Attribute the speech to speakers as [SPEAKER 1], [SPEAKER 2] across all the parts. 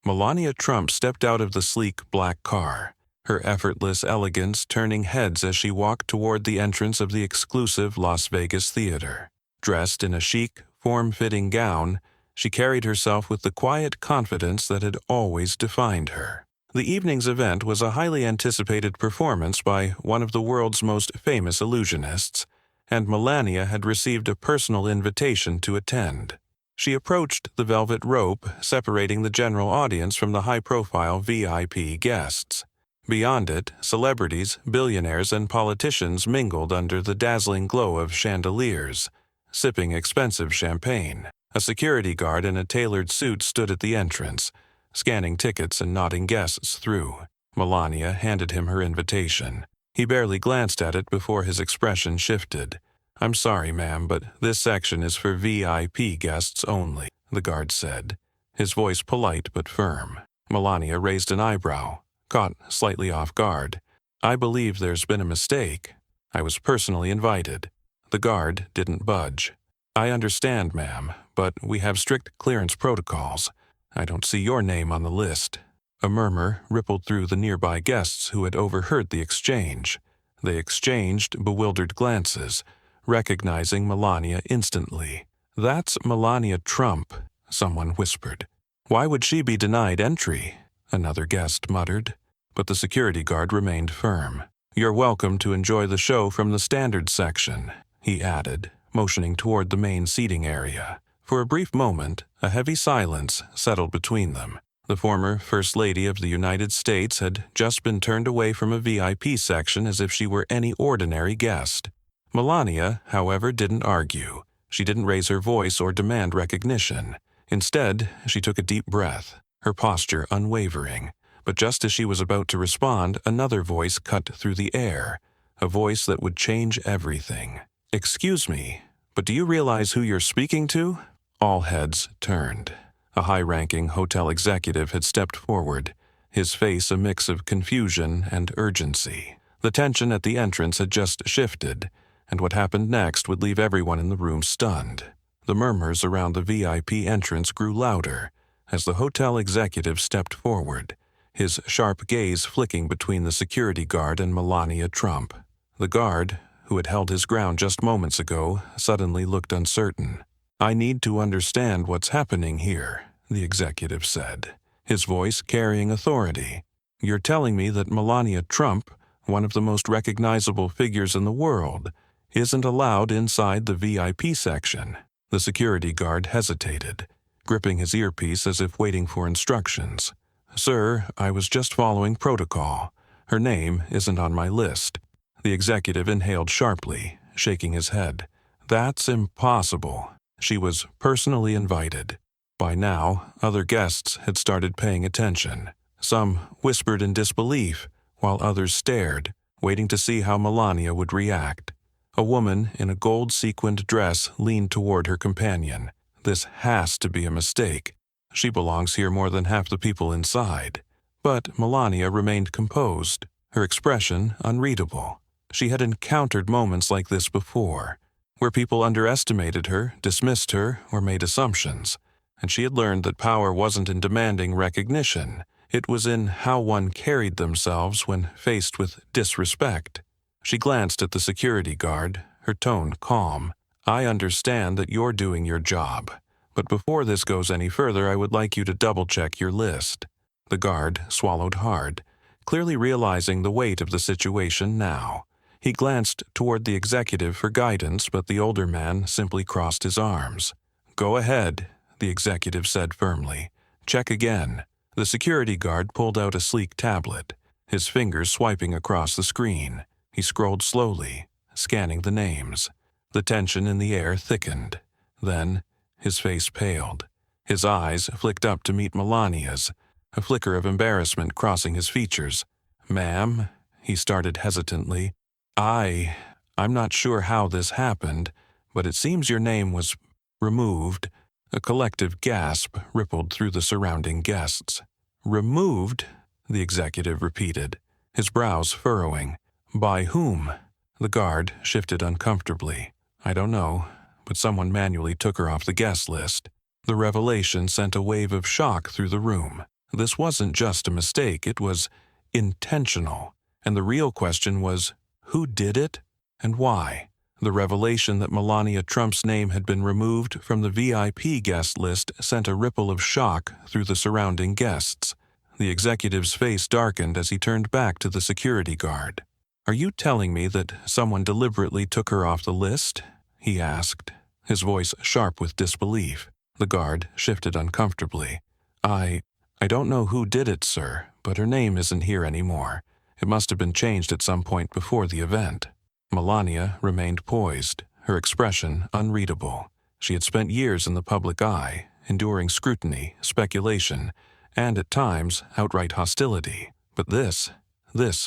[SPEAKER 1] Melania Trump stepped out of the sleek black car, her effortless elegance turning heads as she walked toward the entrance of the exclusive Las Vegas theater. Dressed in a chic, form-fitting gown, she carried herself with the quiet confidence that had always defined her. The evening's event was a highly anticipated performance by one of the world's most famous illusionists, and Melania had received a personal invitation to attend. She approached the velvet rope separating the general audience from the high-profile VIP guests. Beyond it, celebrities, billionaires, and politicians mingled under the dazzling glow of chandeliers, sipping expensive champagne. A security guard in a tailored suit stood at the entrance, scanning tickets and nodding guests through. Melania handed him her invitation. He barely glanced at it before his expression shifted. "I'm sorry, ma'am, but this section is for VIP guests only," the guard said, his voice polite but firm. Melania raised an eyebrow, caught slightly off guard. "I believe there's been a mistake. I was personally invited." The guard didn't budge. "I understand, ma'am, but we have strict clearance protocols. I don't see your name on the list." A murmur rippled through the nearby guests who had overheard the exchange. They exchanged bewildered glances, recognizing Melania instantly. "That's Melania Trump," someone whispered. "Why would she be denied entry?" another guest muttered. But the security guard remained firm. "You're welcome to enjoy the show from the standard section," he added, motioning toward the main seating area. For a brief moment, a heavy silence settled between them. The former First Lady of the United States had just been turned away from a VIP section as if she were any ordinary guest. Melania, however, didn't argue. She didn't raise her voice or demand recognition. Instead, she took a deep breath, her posture unwavering. But just as she was about to respond, another voice cut through the air, a voice that would change everything. "Excuse me, but do you realize who you're speaking to?" All heads turned. A high-ranking hotel executive had stepped forward, his face a mix of confusion and urgency. The tension at the entrance had just shifted, and what happened next would leave everyone in the room stunned. The murmurs around the VIP entrance grew louder as the hotel executive stepped forward, his sharp gaze flicking between the security guard and Melania Trump. The guard, who had held his ground just moments ago, suddenly looked uncertain. "I need to understand what's happening here," the executive said, his voice carrying authority. "You're telling me that Melania Trump, one of the most recognizable figures in the world, isn't allowed inside the VIP section?" The security guard hesitated, gripping his earpiece as if waiting for instructions. "Sir, I was just following protocol. Her name isn't on my list." The executive inhaled sharply, shaking his head. "That's impossible. She was personally invited." By now, other guests had started paying attention. Some whispered in disbelief, while others stared, waiting to see how Melania would react. A woman in a gold-sequined dress leaned toward her companion. "This has to be a mistake. She belongs here more than half the people inside." But Melania remained composed, her expression unreadable. She had encountered moments like this before, where people underestimated her, dismissed her, or made assumptions, and she had learned that power wasn't in demanding recognition. It was in how one carried themselves when faced with disrespect. She glanced at the security guard, her tone calm. "I understand that you're doing your job, but before this goes any further, I would like you to double-check your list." The guard swallowed hard, clearly realizing the weight of the situation now. He glanced toward the executive for guidance, but the older man simply crossed his arms. "Go ahead," the executive said firmly. "Check again." The security guard pulled out a sleek tablet, his fingers swiping across the screen. He scrolled slowly, scanning the names. The tension in the air thickened. Then, his face paled. His eyes flicked up to meet Melania's, a flicker of embarrassment crossing his features. "Ma'am," he started hesitantly, I'm not sure how this happened, but it seems your name was removed." A collective gasp rippled through the surrounding guests. "Removed?" the executive repeated, his brows furrowing. "By whom?" The guard shifted uncomfortably. "I don't know, but someone manually took her off the guest list." The revelation sent a wave of shock through the room. This wasn't just a mistake, it was intentional. And the real question was, who did it and why? The revelation that Melania Trump's name had been removed from the VIP guest list sent a ripple of shock through the surrounding guests. The executive's face darkened as he turned back to the security guard. "Are you telling me that someone deliberately took her off the list?" he asked, his voice sharp with disbelief. The guard shifted uncomfortably. I don't know who did it, sir, but her name isn't here anymore. It must have been changed at some point before the event." Melania remained poised, her expression unreadable. She had spent years in the public eye, enduring scrutiny, speculation, and at times outright hostility. But this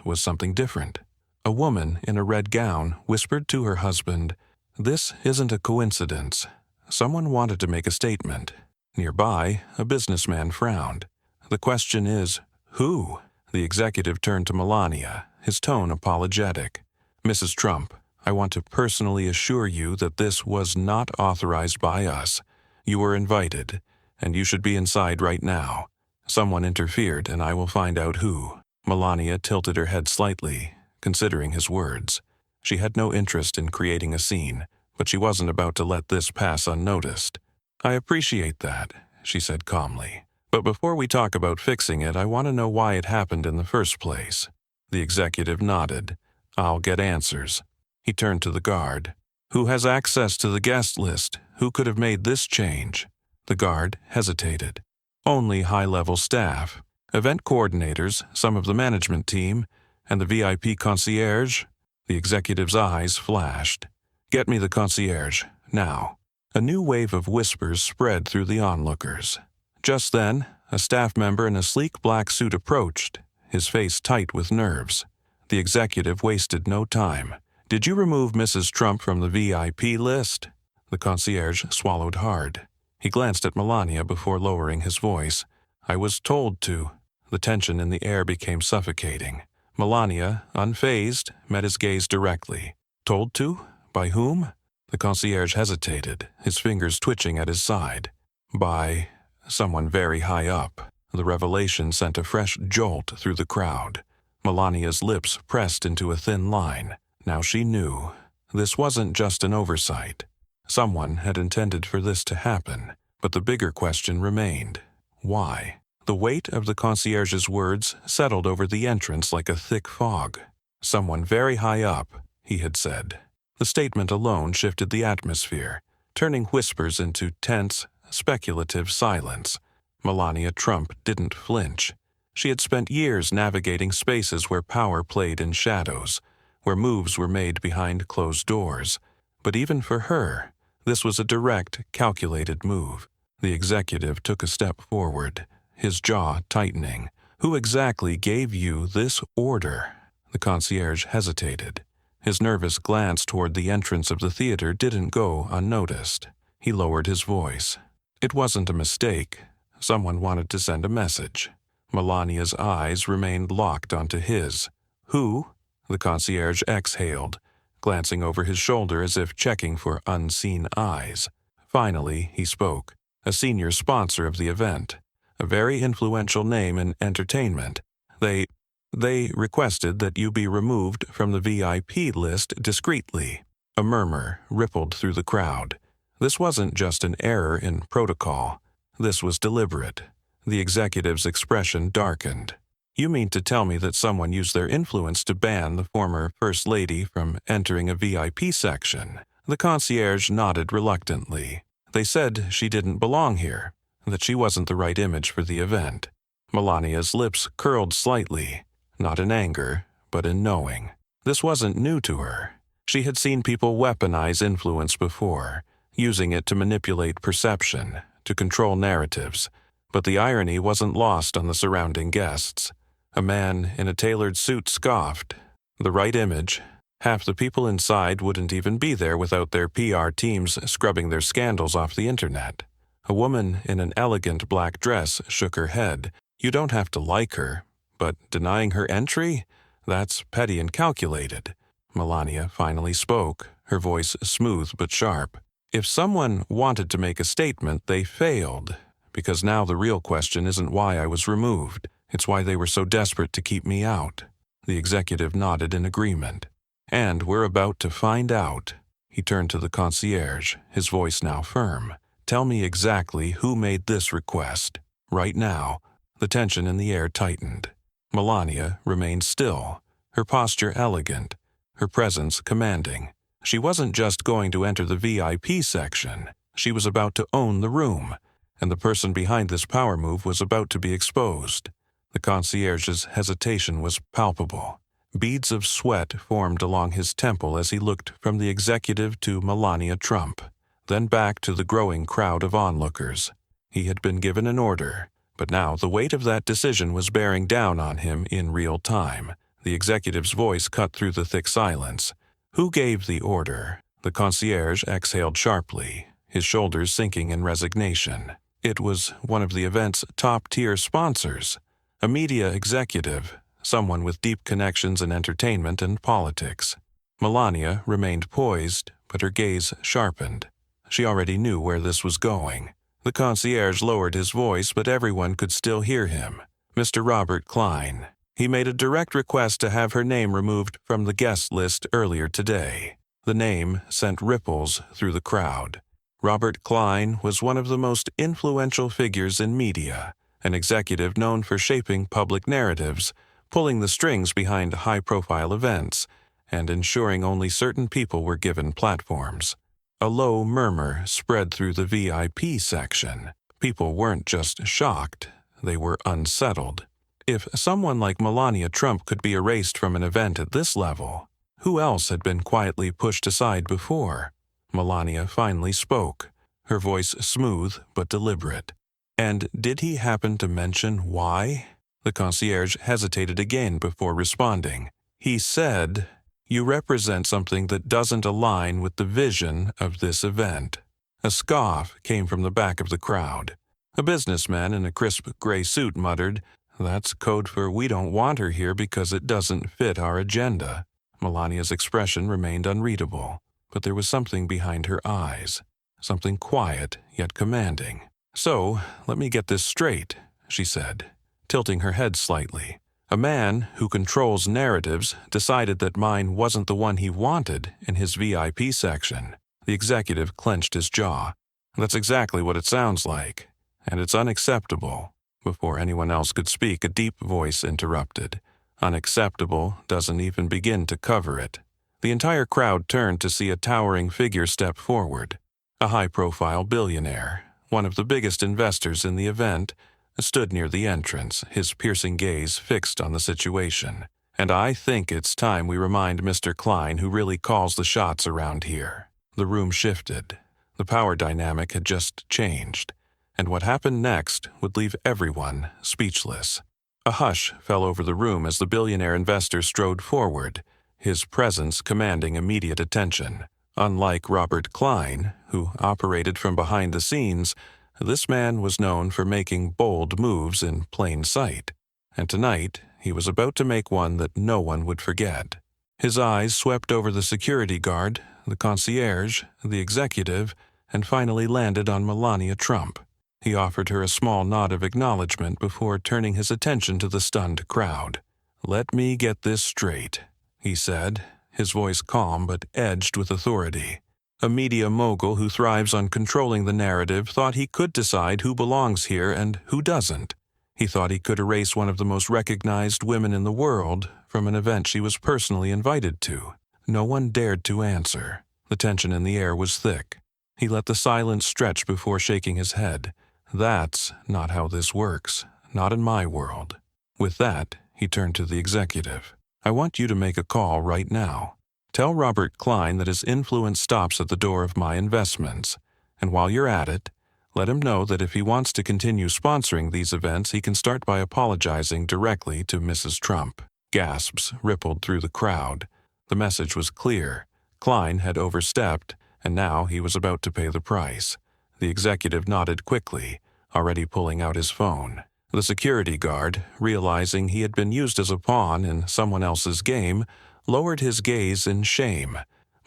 [SPEAKER 1] was something different. A woman in a red gown whispered to her husband, "This isn't a coincidence." Someone wanted to make a statement. Nearby, a businessman frowned. "The question is, who?" The executive turned to Melania, his tone apologetic. "Mrs. Trump, I want to personally assure you that this was not authorized by us. You were invited, and you should be inside right now. Someone interfered, and I will find out who." Melania tilted her head slightly, considering his words. She had no interest in creating a scene, but she wasn't about to let this pass unnoticed. "I appreciate that," she said calmly. "But before we talk about fixing it, I want to know why it happened in the first place." The executive nodded. "I'll get answers." He turned to the guard. "Who has access to the guest list? Who could have made this change?" The guard hesitated. "Only high-level staff. Event coordinators, some of the management team, and the VIP concierge." The executive's eyes flashed. "Get me the concierge, now." A new wave of whispers spread through the onlookers. Just then, a staff member in a sleek black suit approached, his face tight with nerves. The executive wasted no time. "Did you remove Mrs. Trump from the VIP list?" The concierge swallowed hard. He glanced at Melania before lowering his voice. "I was told to." The tension in the air became suffocating. Melania, unfazed, met his gaze directly. "Told to? By whom?" The concierge hesitated, his fingers twitching at his side. "By someone very high up." The revelation sent a fresh jolt through the crowd. Melania's lips pressed into a thin line. Now she knew. This wasn't just an oversight. Someone had intended for this to happen, but the bigger question remained. Why? The weight of the concierge's words settled over the entrance like a thick fog. "Someone very high up," he had said. The statement alone shifted the atmosphere, turning whispers into tense, speculative silence. Melania Trump didn't flinch. She had spent years navigating spaces where power played in shadows, where moves were made behind closed doors. But even for her, this was a direct, calculated move. The executive took a step forward, his jaw tightening. "Who exactly gave you this order?" The concierge hesitated. His nervous glance toward the entrance of the theater didn't go unnoticed. He lowered his voice. "It wasn't a mistake. Someone wanted to send a message." Melania's eyes remained locked onto his. "Who?" The concierge exhaled, glancing over his shoulder as if checking for unseen eyes. Finally, he spoke. "A senior sponsor of the event. A very influential name in entertainment. They requested that you be removed from the VIP list discreetly." A murmur rippled through the crowd. This wasn't just an error in protocol. This was deliberate. The executive's expression darkened. "You mean to tell me that someone used their influence to ban the former First Lady from entering a VIP section?" The concierge nodded reluctantly. "They said she didn't belong here, that she wasn't the right image for the event." Melania's lips curled slightly, not in anger, but in knowing. This wasn't new to her. She had seen people weaponize influence before, using it to manipulate perception, to control narratives. But the irony wasn't lost on the surrounding guests. A man in a tailored suit scoffed. The right image? Half the people inside wouldn't even be there without their PR teams scrubbing their scandals off the internet. A woman in an elegant black dress shook her head. "You don't have to like her. But denying her entry? That's petty and calculated." Melania finally spoke, her voice smooth but sharp. "If someone wanted to make a statement, they failed, because now the real question isn't why I was removed, it's why they were so desperate to keep me out." The executive nodded in agreement. "And we're about to find out." He turned to the concierge, his voice now firm. "Tell me exactly who made this request. Right now." The tension in the air tightened. Melania remained still, her posture elegant, her presence commanding. She wasn't just going to enter the VIP section. She was about to own the room, and the person behind this power move was about to be exposed. The concierge's hesitation was palpable. Beads of sweat formed along his temple as he looked from the executive to Melania Trump, then back to the growing crowd of onlookers. He had been given an order, but now the weight of that decision was bearing down on him in real time. The executive's voice cut through the thick silence. "Who gave the order?" The concierge exhaled sharply, his shoulders sinking in resignation. It was one of the event's top-tier sponsors, a media executive, someone with deep connections in entertainment and politics. Melania remained poised, but her gaze sharpened. She already knew where this was going. The concierge lowered his voice, but everyone could still hear him. "Mr. Robert Klein. He made a direct request to have her name removed from the guest list earlier today." The name sent ripples through the crowd. Robert Klein was one of the most influential figures in media, an executive known for shaping public narratives, pulling the strings behind high-profile events, and ensuring only certain people were given platforms. A low murmur spread through the VIP section. People weren't just shocked, they were unsettled. If someone like Melania Trump could be erased from an event at this level, who else had been quietly pushed aside before? Melania finally spoke, her voice smooth but deliberate. "And did he happen to mention why?" The concierge hesitated again before responding. "He said, 'You represent something that doesn't align with the vision of this event.'" A scoff came from the back of the crowd. A businessman in a crisp gray suit muttered, "That's code for 'we don't want her here because it doesn't fit our agenda.'" Melania's expression remained unreadable, but there was something behind her eyes, something quiet yet commanding. "So, let me get this straight," she said, tilting her head slightly. "A man who controls narratives decided that mine wasn't the one he wanted in his VIP section." The executive clenched his jaw. "That's exactly what it sounds like, and it's unacceptable." Before anyone else could speak, a deep voice interrupted. "Unacceptable doesn't even begin to cover it." The entire crowd turned to see a towering figure step forward. A high-profile billionaire, one of the biggest investors in the event, stood near the entrance, his piercing gaze fixed on the situation. "And I think it's time we remind Mr. Klein who really calls the shots around here." The room shifted. The power dynamic had just changed, and what happened next would leave everyone speechless. A hush fell over the room as the billionaire investor strode forward, his presence commanding immediate attention. Unlike Robert Klein, who operated from behind the scenes, this man was known for making bold moves in plain sight, and tonight he was about to make one that no one would forget. His eyes swept over the security guard, the concierge, the executive, and finally landed on Melania Trump. He offered her a small nod of acknowledgement before turning his attention to the stunned crowd. "Let me get this straight," he said, his voice calm but edged with authority. A media mogul who thrives on controlling the narrative thought he could decide who belongs here and who doesn't. He thought he could erase one of the most recognized women in the world from an event she was personally invited to. No one dared to answer. The tension in the air was thick. He let the silence stretch before shaking his head. "That's not how this works. Not in my world." With that, he turned to the executive. "I want you to make a call right now. Tell Robert Klein that his influence stops at the door of my investments. And while you're at it, let him know that if he wants to continue sponsoring these events, he can start by apologizing directly to Mrs. Trump." Gasps rippled through the crowd. The message was clear. Klein had overstepped, and now he was about to pay the price. The executive nodded quickly, already pulling out his phone. The security guard, realizing he had been used as a pawn in someone else's game, lowered his gaze in shame.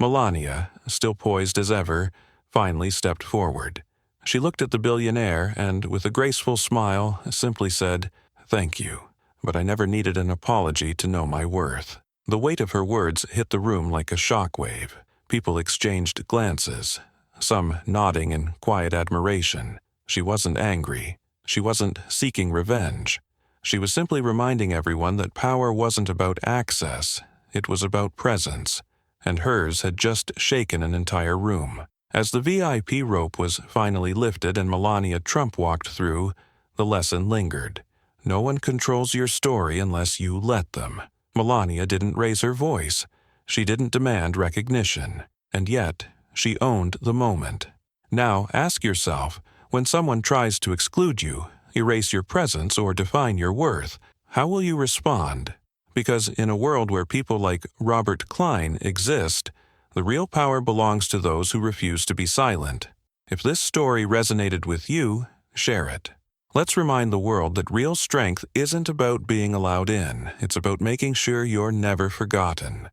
[SPEAKER 1] Melania, still poised as ever, finally stepped forward. She looked at the billionaire and, with a graceful smile, simply said, "Thank you, but I never needed an apology to know my worth." The weight of her words hit the room like a shockwave. People exchanged glances, some nodding in quiet admiration. She wasn't angry. She wasn't seeking revenge. She was simply reminding everyone that power wasn't about access, it was about presence, and hers had just shaken an entire room. As the VIP rope was finally lifted and Melania Trump walked through, the lesson lingered. No one controls your story unless you let them. Melania didn't raise her voice. She didn't demand recognition. And yet, she owned the moment. Now ask yourself, when someone tries to exclude you, erase your presence, or define your worth, how will you respond? Because in a world where people like Robert Klein exist, the real power belongs to those who refuse to be silent. If this story resonated with you, share it. Let's remind the world that real strength isn't about being allowed in. It's about making sure you're never forgotten.